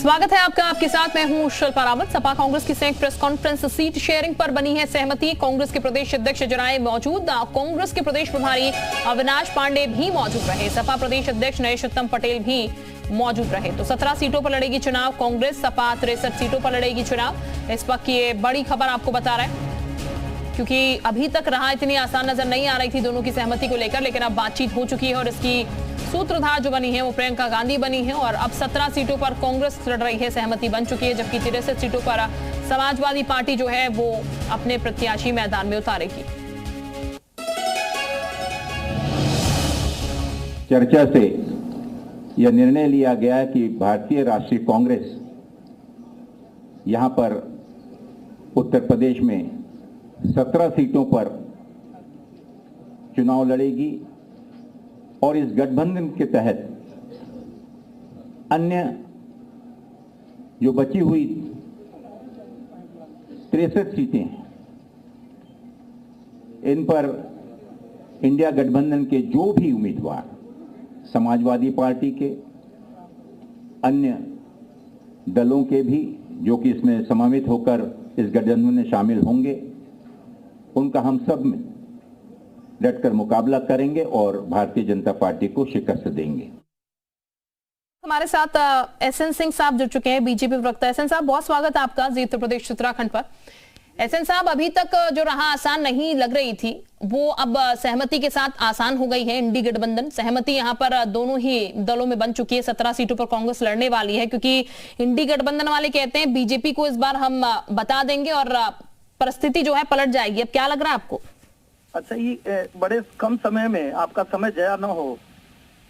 स्वागत है आपका। आपके साथ मैं हूं शिल्पा रावत। सपा कांग्रेस की संयुक्त प्रेस कॉन्फ्रेंस, सीट शेयरिंग पर बनी है सहमति। कांग्रेस के प्रदेश अध्यक्ष जराए मौजूद, कांग्रेस के प्रदेश प्रभारी अविनाश पांडे भी मौजूद रहे, सपा प्रदेश अध्यक्ष नरेशोत्तम पटेल भी मौजूद रहे। तो 17 सीटों पर लड़ेगी चुनाव कांग्रेस, सपा 63 सीटों पर लड़ेगी चुनाव। इस वक्त की ये बड़ी खबर आपको बता रहे हैं, क्योंकि अभी तक रहा इतनी आसान नजर नहीं आ रही थी दोनों की सहमति को लेकर, लेकिन अब बातचीत हो चुकी है और इसकी सूत्रधार जो बनी है वो प्रियंका गांधी बनी है। और अब 17 सीटों पर कांग्रेस लड़ रही है, सहमति बन चुकी है, जबकि 63 सीटों पर समाजवादी पार्टी जो है वो अपने प्रत्याशी मैदान में उतारेगी। चर्चा से यह निर्णय लिया गया कि भारतीय राष्ट्रीय कांग्रेस यहां पर उत्तर प्रदेश में 17 सीटों पर चुनाव लड़ेगी और इस गठबंधन के तहत अन्य जो बची हुई 63 सीटें हैं, इन पर इंडिया गठबंधन के जो भी उम्मीदवार समाजवादी पार्टी के, अन्य दलों के भी जो कि इसमें समावित होकर इस गठबंधन में शामिल होंगे, उनका हम सब में डटकर मुकाबला करेंगे और भारतीय जनता पार्टी को शिकस्त देंगे। हमारे साथ एसएन सिंह साहब जुड़ चुके हैं, बीजेपी प्रवक्ता। एसएन साहब, बहुत स्वागत है आपका जी उत्तर प्रदेश उत्तराखंड पर। एसएन साहब, अभी तक जो रहा आसान नहीं लग रही थी वो अब सहमति के साथ आसान हो गई है। इंडी गठबंधन सहमति यहाँ पर दोनों ही दलों में बन चुकी है। 17 सीटों पर कांग्रेस लड़ने वाली है, क्योंकि इंडी गठबंधन वाले कहते हैं बीजेपी को इस बार हम बता देंगे और परिस्थिति जो है पलट जाएगी। अब क्या लग रहा है आपको? अच्छा, ये बड़े कम समय में आपका समय जया न हो,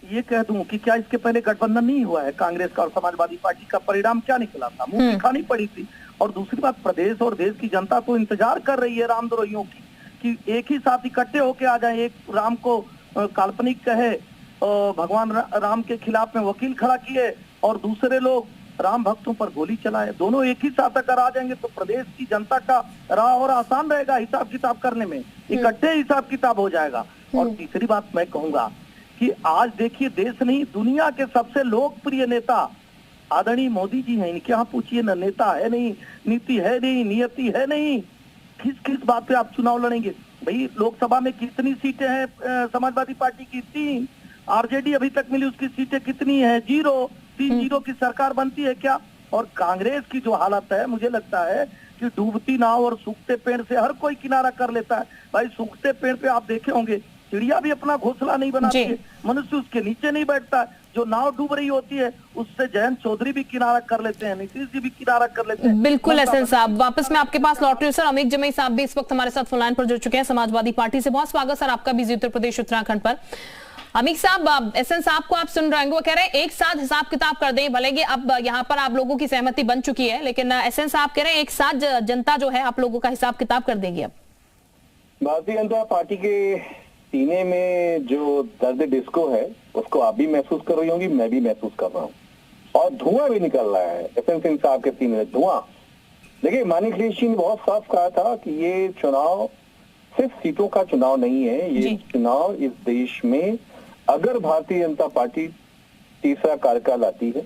ये कह दूं कि क्या इसके पहले गठबंधन नहीं हुआ है कांग्रेस का और समाजवादी पार्टी का? परिणाम क्या निकला था? मुंह की खानी पड़ी थी। और दूसरी बात, प्रदेश और देश की जनता तो इंतजार कर रही है रामद्रोहियों की कि एक ही साथ इकट्ठे होके आ जाए। एक राम को काल्पनिक कहे और भगवान राम के खिलाफ में वकील खड़ा किए और दूसरे लोग राम भक्तों पर गोली चलाए। दोनों एक ही साथ अगर आ जाएंगे तो प्रदेश की जनता का राह और आसान रहेगा हिसाब किताब करने में, इकट्ठे हिसाब किताब हो जाएगा। और तीसरी बात मैं कहूंगा कि आज देखिए, देश नहीं दुनिया के सबसे लोकप्रिय नेता आदरणीय मोदी जी हैं। इनके यहाँ पूछिए ना, नेता है नहीं, नीति है नहीं, नियति है नहीं, किस किस बात पे आप चुनाव लड़ेंगे? भाई, लोकसभा में कितनी सीटें हैं समाजवादी पार्टी की? 3। आरजेडी अभी तक मिली, उसकी सीटें कितनी है? 0। 3-0 की सरकार बनती है क्या? और कांग्रेस की जो हालत है, मुझे लगता है कि डूबती नाव और सूखते पेड़ से हर कोई किनारा कर लेता है। भाई, सूखते पेड़ पे आप देखे होंगे चिड़िया भी अपना घोंसला नहीं बनाती है, मनुष्य उसके नीचे नहीं बैठता है। जो नाव डूब रही होती है उससे जयंत चौधरी भी किनारा कर लेते हैं, नीतीश जी भी किनारा कर लेते हैं। बिल्कुल एसएन साहब, वापस मैं आपके पास लौट रही हूँ सर। अमित जमई साहब भी इस वक्त हमारे साथ फोन लाइन पर जुड़ चुके हैं समाजवादी पार्टी से। बहुत स्वागत सर आपका भी उत्तर प्रदेश उत्तराखंड पर। अमित साहब, एसएन साहब को आप सुन रहे हैं, वो कह रहे हैं एक साथ हिसाब किताब कर दें, भले अब यहाँ पर आप लोगों की सहमति बन चुकी है, लेकिन एसएन साहब कह रहे हैं एक साथ जनता जो है आप लोगों का हिसाब किताब कर देगी। अब भारतीय जनता पार्टी के सीने में जो दर्द डिस्को है उसको आप भी महसूस कर रही होंगी, मैं भी महसूस कर रहा हूँ, और धुआं भी निकल रहा है एसएन सिंह साहब के सीने में धुआं। देखिए, माननीय अखिलेश जी ने बहुत साफ कहा था कि ये चुनाव सिर्फ सीटों का चुनाव नहीं है, ये चुनाव इस देश में अगर भारतीय जनता पार्टी तीसरा कार्यकाल आती है,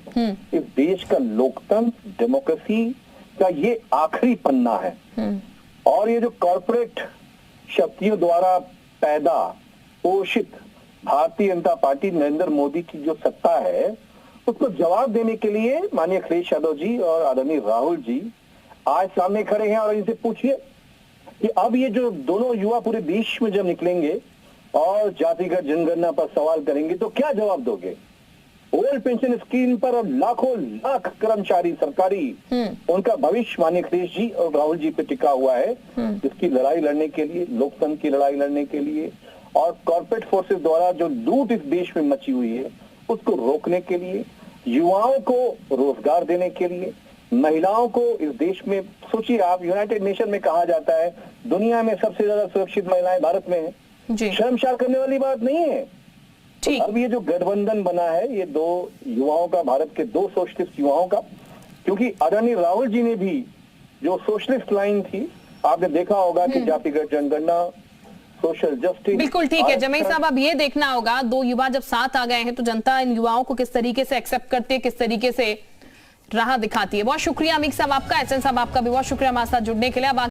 इस देश का लोकतंत्र, डेमोक्रेसी का ये आखिरी पन्ना है। और ये जो कॉर्पोरेट शक्तियों द्वारा पैदा पोषित भारतीय जनता पार्टी, नरेंद्र मोदी की जो सत्ता है, उसको जवाब देने के लिए माननीय अखिलेश यादव जी और आदरणीय राहुल जी आज सामने खड़े हैं। और इनसे पूछिए कि अब ये जो दोनों युवा पूरे देश में जब निकलेंगे और जातिगत जनगणना पर सवाल करेंगे तो क्या जवाब दोगे? ओल्ड पेंशन स्कीम पर और लाखों लाख कर्मचारी सरकारी, उनका भविष्य माननीय अखिलेश जी और राहुल जी पे टिका हुआ है, जिसकी लड़ाई लड़ने के लिए, लोकतंत्र की लड़ाई लड़ने के लिए और कॉर्पोरेट फोर्सेस द्वारा जो लूट इस देश में मची हुई है उसको रोकने के लिए, युवाओं को रोजगार देने के लिए, महिलाओं को इस देश में, सोचिए आप, यूनाइटेड नेशन में कहा जाता है दुनिया में सबसे ज्यादा सुरक्षित महिलाएं भारत में है। शर्मशार करने वाली बात नहीं है। अब ये जो गठबंधन बना है, ये दो युवाओं का, भारत के दो सोशलिस्ट युवाओं का, क्योंकि आदरणीय राहुल जी ने भी जो सोशलिस्ट लाइन थी, आपने देखा होगा कि जातिगत जनगणना, सोशल जस्टिस। बिल्कुल ठीक है जमई साहब, अब ये देखना होगा दो युवा जब साथ आ गए हैं तो जनता इन युवाओं को किस तरीके से एक्सेप्ट करती है, किस तरीके से राह दिखाती है। बहुत शुक्रिया अमीक साहब आपका, एसएन साहब आपका भी बहुत शुक्रिया हमारे साथ जुड़ने के लिए। अब